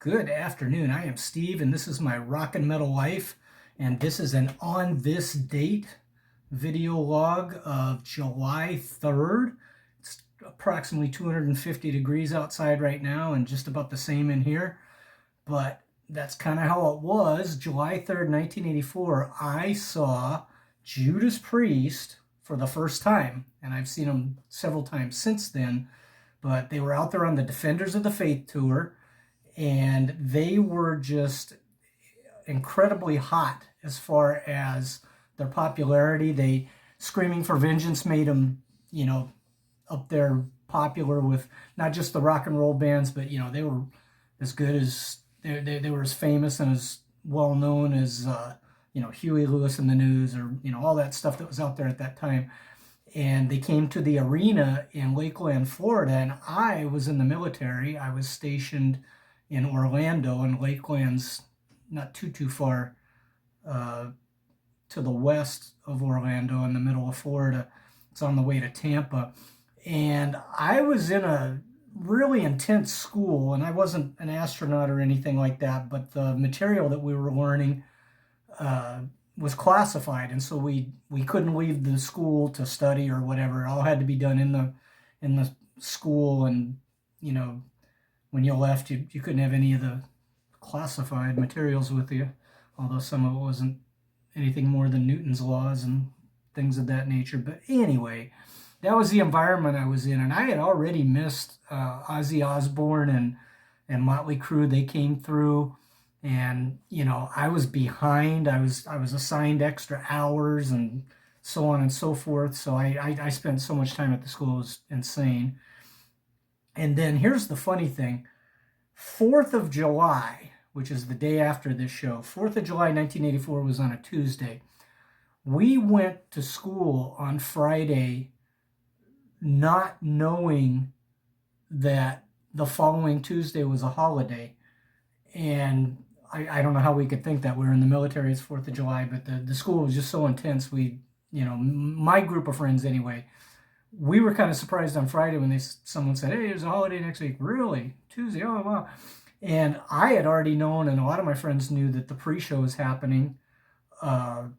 Good afternoon. I am Steve, and this is my Rock and Metal Life. And this is an on this date video log of July 3rd. It's approximately 250 degrees outside right now, and just about the same in here. But that's kind of how it was. July 3rd, 1984, I saw Judas Priest for the first time. And I've seen them several times since then. But they were out there on the Defenders of the Faith tour, and they were just incredibly hot as far as their popularity. They Screaming for Vengeance made them, up there popular with not just the rock and roll bands, but they were as good as they were as famous and as well known as Huey Lewis and the News, or all that stuff that was out there at that time. And they came to the arena in Lakeland, Florida, and I was in the military. I was stationed in Orlando, and Lakeland's not too far to the west of Orlando, in the middle of Florida. It's on the way to Tampa. And I was in a really intense school, and I wasn't an astronaut or anything like that, but the material that we were learning was classified, and so we couldn't leave the school to study or whatever. It all had to be done in the school, and when you left, you couldn't have any of the classified materials with you, although some of it wasn't anything more than Newton's laws and things of that nature. But anyway, that was the environment I was in, and I had already missed Ozzy Osbourne and Motley Crue. They came through, and I was behind. I was assigned extra hours and so on and so forth. So I spent so much time at the school. It was insane. And then here's the funny thing. 4th of July, which is the day after this show, 4th of July 1984 was on a Tuesday. We went to school on Friday not knowing that the following Tuesday was a holiday. And I don't know how we could think that. We were in the military. It's 4th of July, but the school was just so intense. My group of friends anyway, we were kind of surprised on Friday when someone said, "Hey, there's a holiday next week." Really? Tuesday? Oh, wow. And I had already known, and a lot of my friends knew, that the pre-show was happening. Gosh,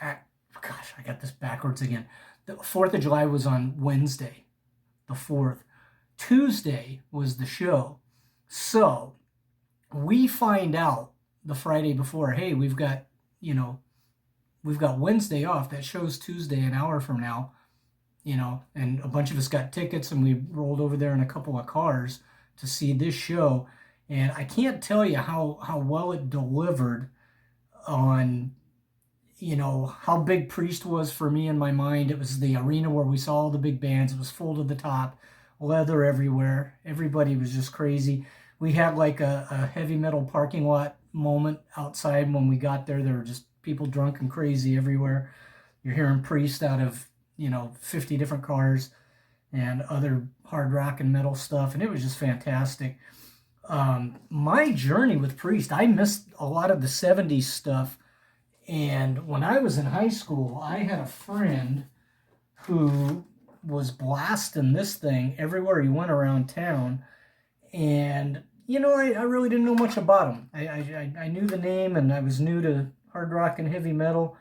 I got this backwards again. The 4th of July was on Wednesday, the 4th. Tuesday was the show. So we find out the Friday before, hey, we've got Wednesday off. That show's Tuesday, an hour from now. And a bunch of us got tickets, and we rolled over there in a couple of cars to see this show. And I can't tell you how well it delivered on, how big Priest was for me in my mind. It was the arena where we saw all the big bands. It was full to the top, leather everywhere. Everybody was just crazy. We had like a heavy metal parking lot moment outside when we got there. There were just people drunk and crazy everywhere. You're hearing Priest out of 50 different cars and other hard rock and metal stuff, and it was just fantastic. My journey with Priest, I missed a lot of the 70s stuff, and when I was in high school, I had a friend who was blasting this thing everywhere he went around town, and I really didn't know much about him. I knew the name, and I was new to hard rock and heavy metal,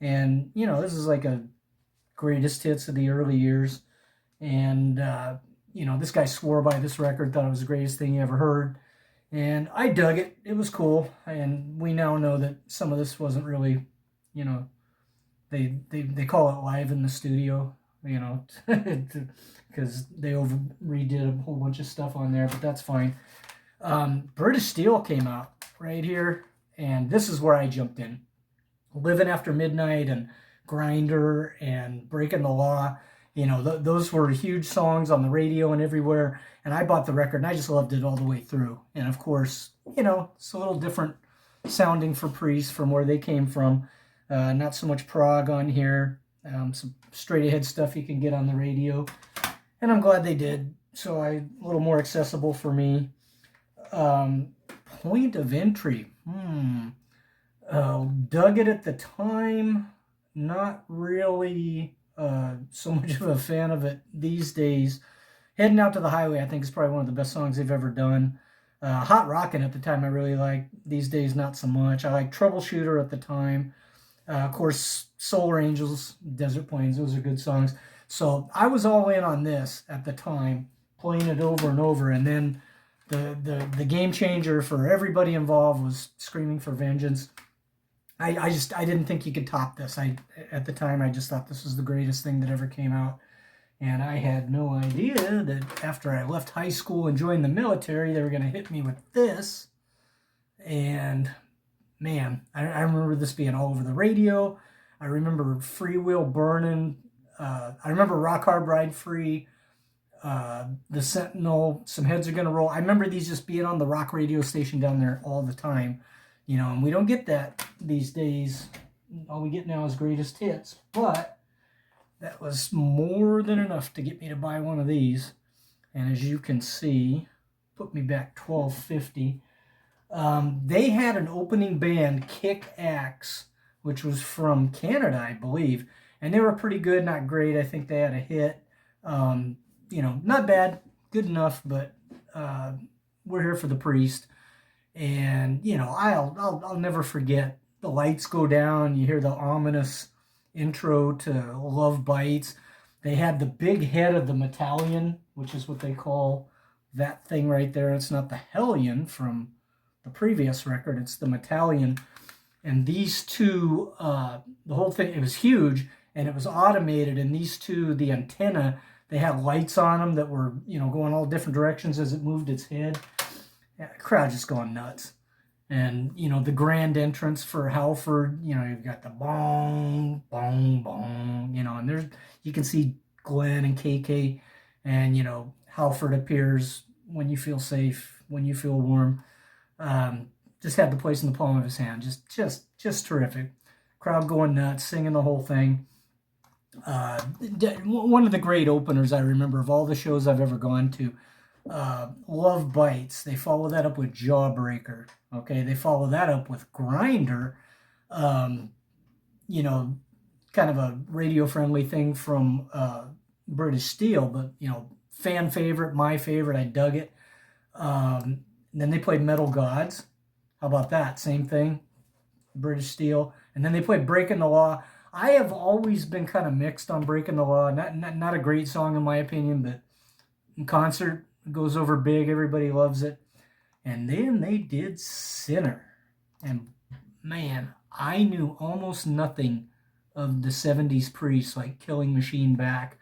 and this is like a greatest hits of the early years. And, this guy swore by this record, thought it was the greatest thing he ever heard. And I dug it. It was cool. And we now know that some of this wasn't really, they call it live in the studio, because they redid a whole bunch of stuff on there, but that's fine. British Steel came out right here, and this is where I jumped in. Living After Midnight and Grinder and Breaking the Law, those were huge songs on the radio and everywhere, and I bought the record, and I just loved it all the way through. And of course, it's a little different sounding for Priest from where they came from. Not so much prog on here, some straight ahead stuff you can get on the radio, and I'm glad they did. So a little more accessible for me. Point of Entry, dug it at the time. Not really so much of a fan of it these days. Heading Out to the Highway, I think, is probably one of the best songs they've ever done. Hot Rockin' at the time I really liked. These days, not so much. I like Troubleshooter at the time. Of course, Solar Angels, Desert Plains, those are good songs. So I was all in on this at the time, playing it over and over. And then the game changer for everybody involved was Screaming for Vengeance. I didn't think you could top this. At the time I just thought this was the greatest thing that ever came out. And I had no idea that after I left high school and joined the military, they were going to hit me with this. And man, I remember this being all over the radio. I remember Freewheel Burning. I remember Rock Hard Ride Free, The Sentinel, Some Heads Are Gonna Roll. I remember these just being on the rock radio station down there all the time. And we don't get that these days. All we get now is greatest hits. But that was more than enough to get me to buy one of these. And as you can see, put me back $12.50. They had an opening band, Kick Axe, which was from Canada, I believe. And they were pretty good, not great. I think they had a hit. Not bad, good enough, but we're here for the Priest. And, I'll never forget. The lights go down, you hear the ominous intro to Love Bites. They had the big head of the Metallion, which is what they call that thing right there. It's not the Hellion from the previous record, it's the Metallion. And these two, the whole thing, it was huge, and it was automated, and these two, the antenna, they had lights on them that were, going all different directions as it moved its head. Yeah, the crowd just going nuts. And, the grand entrance for Halford, you've got the bong, bong, bong, and you can see Glenn and KK, and, Halford appears when you feel safe, when you feel warm. Just had the place in the palm of his hand. Just terrific. Crowd going nuts, singing the whole thing. One of the great openers I remember of all the shows I've ever gone to. Love Bites. They follow that up with Jawbreaker. Okay, they follow that up with Grinder. Kind of a radio-friendly thing from British Steel, but, fan favorite, my favorite, I dug it. Then they played Metal Gods. How about that? Same thing, British Steel. And then they played Breaking the Law. I have always been kind of mixed on Breaking the Law. Not a great song in my opinion, but in concert, it goes over big. Everybody loves it. And then they did Sinner. And man, I knew almost nothing of the 70s Priest, like Killing Machine back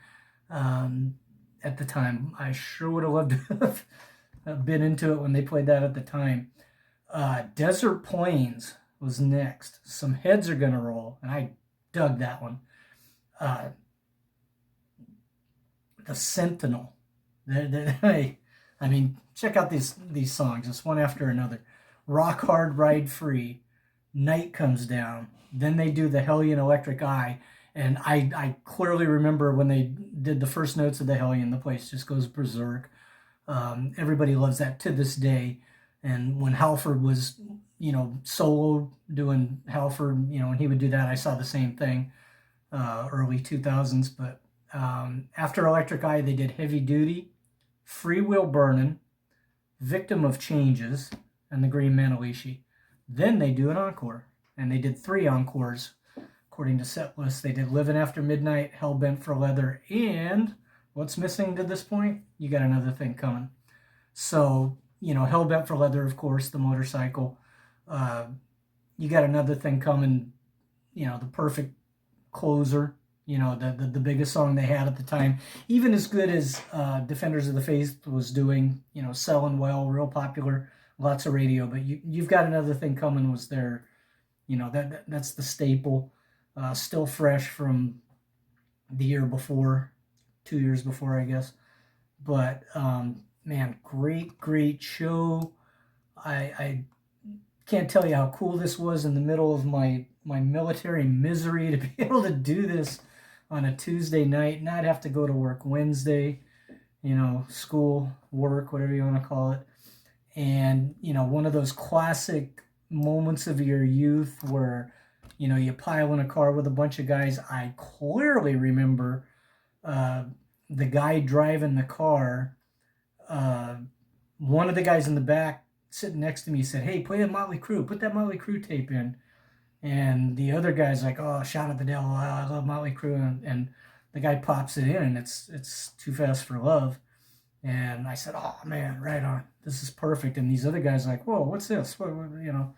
at the time. I sure would have loved to have been into it when they played that at the time. Desert Plains was next. Some Heads Are Gonna Roll, and I dug that one. The Sentinel. Check out these songs, just one after another. Rock Hard Ride Free, Night Comes Down. Then they do the Hellion Electric Eye. And I clearly remember when they did the first notes of the Hellion, the place just goes berserk. Everybody loves that to this day. And when Halford was, solo doing Halford, when he would do that, I saw the same thing, early 2000s. But after Electric Eye, they did Heavy Duty, Freewheel Burnin', Victim of Changes, and the Green Manalishi. Then they do an encore, and they did 3 encores according to set list. They did Living After Midnight, Hellbent for Leather, and what's missing to this point? You got Another Thing Coming. So, Hellbent for Leather, of course, the motorcycle. You got Another Thing Coming, the perfect closer, the biggest song they had at the time. Even as good as Defenders of the Faith was doing, selling well, real popular, lots of radio. But you've got Another Thing Coming was their, that's the staple. Still fresh from the year before, 2 years before, I guess. But, man, great show. I can't tell you how cool this was in the middle of my military misery to be able to do this on a Tuesday night, not have to go to work Wednesday, school, work, whatever you want to call it. And, one of those classic moments of your youth where, you pile in a car with a bunch of guys. I clearly remember the guy driving the car. One of the guys in the back sitting next to me said, "Hey, play a Motley Crue. Put that Motley Crue tape in." And the other guy's like, "Oh, Shout at the Devil. I love Motley Crue." And the guy pops it in, and it's Too Fast for Love. And I said, "Oh man, right on. This is perfect." And these other guys are like, "Whoa, what's this? You know?"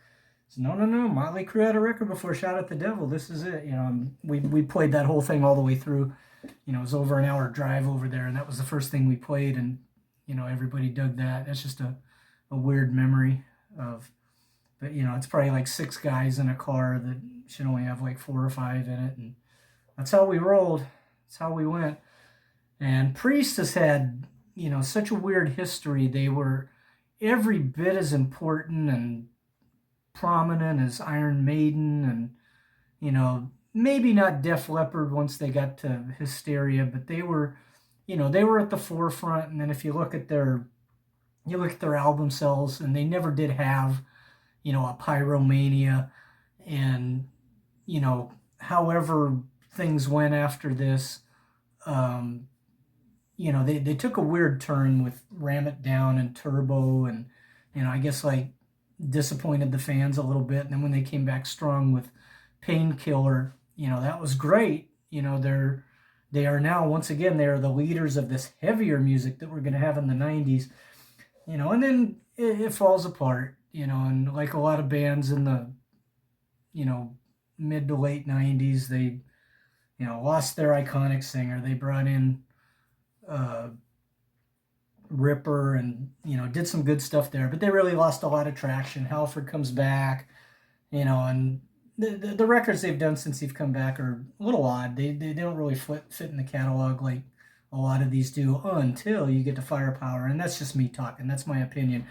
So, no, no, no. Motley Crue had a record before Shout at the Devil. This is it. You know, and we played that whole thing all the way through. You know, it was over an hour drive over there, and that was the first thing we played. And you know, everybody dug that. That's just a weird memory of. But you know, it's probably like 6 guys in a car that should only have like 4 or 5 in it, and that's how we rolled. That's how we went. And Priest has had, you know, such a weird history. They were every bit as important and prominent as Iron Maiden, and you know, maybe not Def Leppard once they got to Hysteria, but they were, you know, they were at the forefront. And then if you look at their album sales, and they never did have, you know, a Pyromania, and you know, however things went after this, um, you know, they took a weird turn with Ram It Down and Turbo, and you know, I guess like disappointed the fans a little bit. And then when they came back strong with Painkiller, you know, that was great. You know, they are now, once again, they are the leaders of this heavier music that we're going to have in the 90s. You know, and then it falls apart, you know, and like a lot of bands in the, you know, mid to late 90s, they, you know, lost their iconic singer. They brought in uh, Ripper, and you know, did some good stuff there, but they really lost a lot of traction. Halford comes back, you know, and the records they've done since they've come back are a little odd. They don't really fit in the catalog like a lot of these do, until you get to Firepower, and that's just me talking. That's my opinion.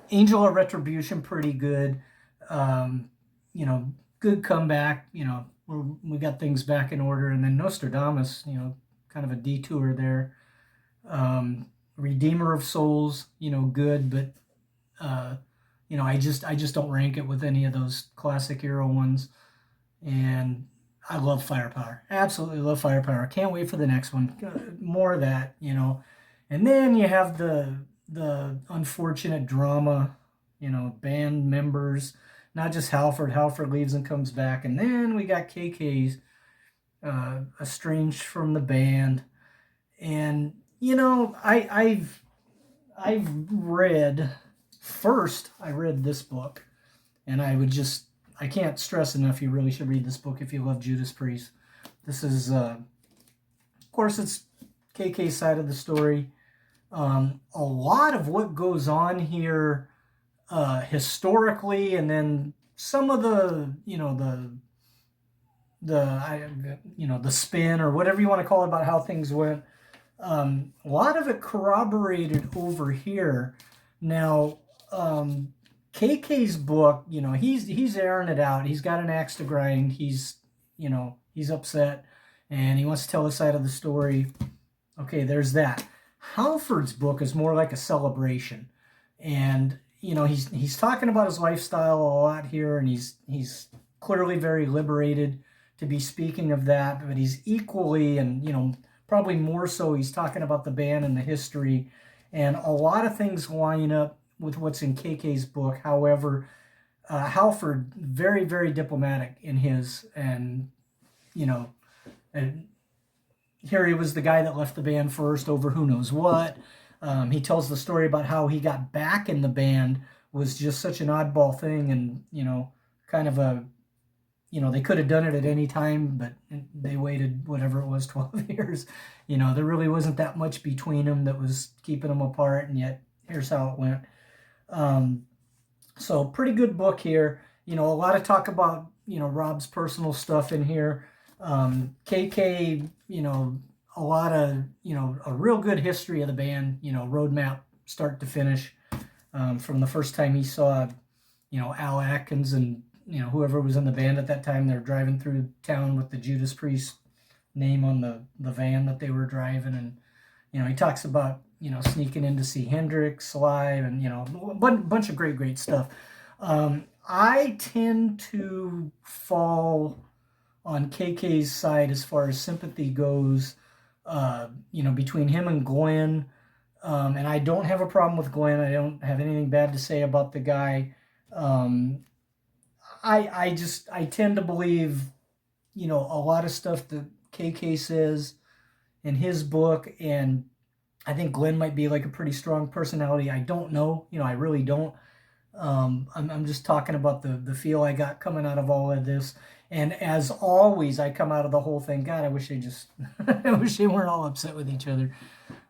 Angel of Retribution, pretty good. You know, good comeback. You know, we got things back in order, and then Nostradamus, you know, kind of a detour there. Redeemer of Souls, you know, good, but you know, I just don't rank it with any of those classic era ones. And I love Firepower. Absolutely love Firepower. Can't wait for the next one. More of that, you know. And then you have the unfortunate drama, you know, band members, not just Halford. Halford leaves and comes back, and then we got KK's estranged from the band. And you know, I've read first. I read this book, and I can't stress enough. You really should read this book if you love Judas Priest. This is, of course, it's KK's side of the story. A lot of what goes on here historically, and then some of the, you know, the spin or whatever you want to call it about how things went. A lot of it corroborated over here. Now, KK's book, you know, he's airing it out. He's got an axe to grind. You know, he's upset, and he wants to tell his side of the story. Okay, there's that. Halford's book is more like a celebration, and you know, he's talking about his lifestyle a lot here, and he's clearly very liberated to be speaking of that, but he's equally, and you know, probably more so, he's talking about the band and the history, and a lot of things line up with what's in KK's book. However, Halford, very, very diplomatic in his, and, you know, and here he was the guy that left the band first over who knows what. He tells the story about how he got back in the band was just such an oddball thing, and, you know, kind of a, you know, they could have done it at any time, but they waited whatever it was, 12 years. You know, there really wasn't that much between them that was keeping them apart, and yet here's how it went. So pretty good book here. You know, a lot of talk about, you know, Rob's personal stuff in here. KK, you know, a lot of, you know, a real good history of the band, you know, roadmap start to finish, from the first time he saw, you know, Al Atkins and, you know, whoever was in the band at that time. They're driving through town with the Judas Priest name on the van that they were driving. And, you know, he talks about, you know, sneaking in to see Hendrix live, and, you know, a bunch of great stuff. I tend to fall on KK's side as far as sympathy goes, you know, between him and Glenn. And I don't have a problem with Glenn. I don't have anything bad to say about the guy. Um, I tend to believe, a lot of stuff that KK says in his book, and I think Glenn might be like a pretty strong personality. I don't know, I really don't. I'm just talking about the feel I got coming out of all of this. And as always, I come out of the whole thing. God, I wish they just, I wish they weren't all upset with each other.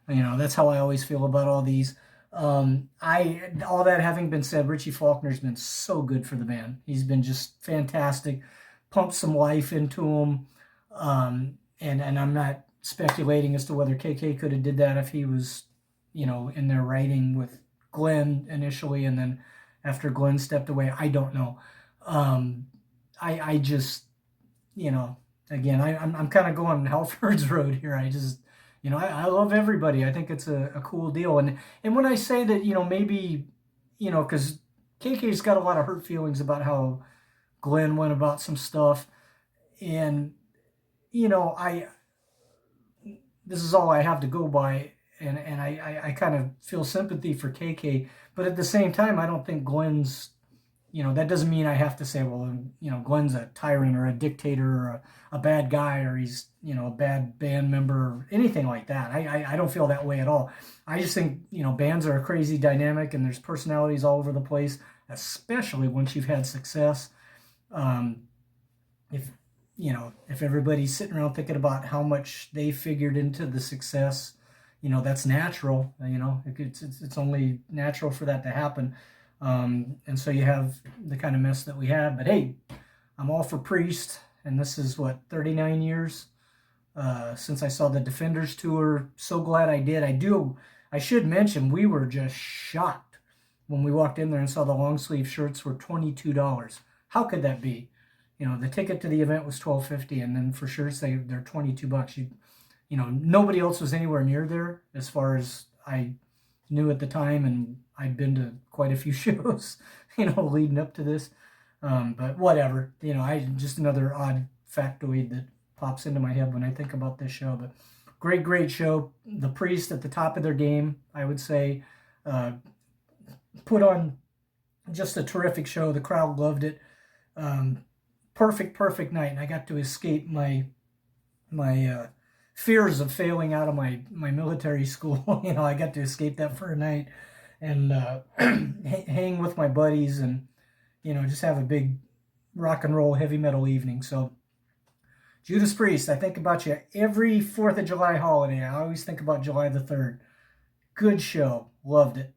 That's how I always feel about all these. All that having been said, Richie Faulkner's been so good for the band. He's been just fantastic, pumped some life into him. And I'm not speculating as to whether KK could have did that if he was, in there writing with Glenn initially, and then after Glenn stepped away. I don't know. I just, again, I'm kind of going Halford's road here. I just, I love everybody. I think it's a cool deal. And when I say that, maybe, because KK's got a lot of hurt feelings about how Glenn went about some stuff. And, this is all I have to go by. And I kind of feel sympathy for KK. But at the same time, I don't think Glenn's, that doesn't mean I have to say, well, Glenn's a tyrant or a dictator or a bad guy, or he's, a bad band member or anything like that. I don't feel that way at all. I just think, bands are a crazy dynamic, and there's personalities all over the place, especially once you've had success. If, if everybody's sitting around thinking about how much they figured into the success, that's natural. It's only natural for that to happen. And so you have the kind of mess that we had. But hey, I'm all for Priest, and this is 39 years since I saw the Defenders tour. So glad I did. I should mention, we were just shocked when we walked in there and saw the long sleeve shirts were $22. How could that be? The ticket to the event was $12.50, and then for shirts they're $22. Nobody else was anywhere near there as far as I knew at the time, and I'd been to quite a few shows, leading up to this. But whatever, just another odd factoid that pops into my head when I think about this show. But great show. The Priest at the top of their game, I would say, put on just a terrific show. The crowd loved it. Perfect night, and I got to escape my fears of failing out of my military school. I got to escape that for a night and hang with my buddies and, just have a big rock and roll heavy metal evening. So Judas Priest, I think about you every 4th of July holiday. I always think about July the 3rd. Good show. Loved it.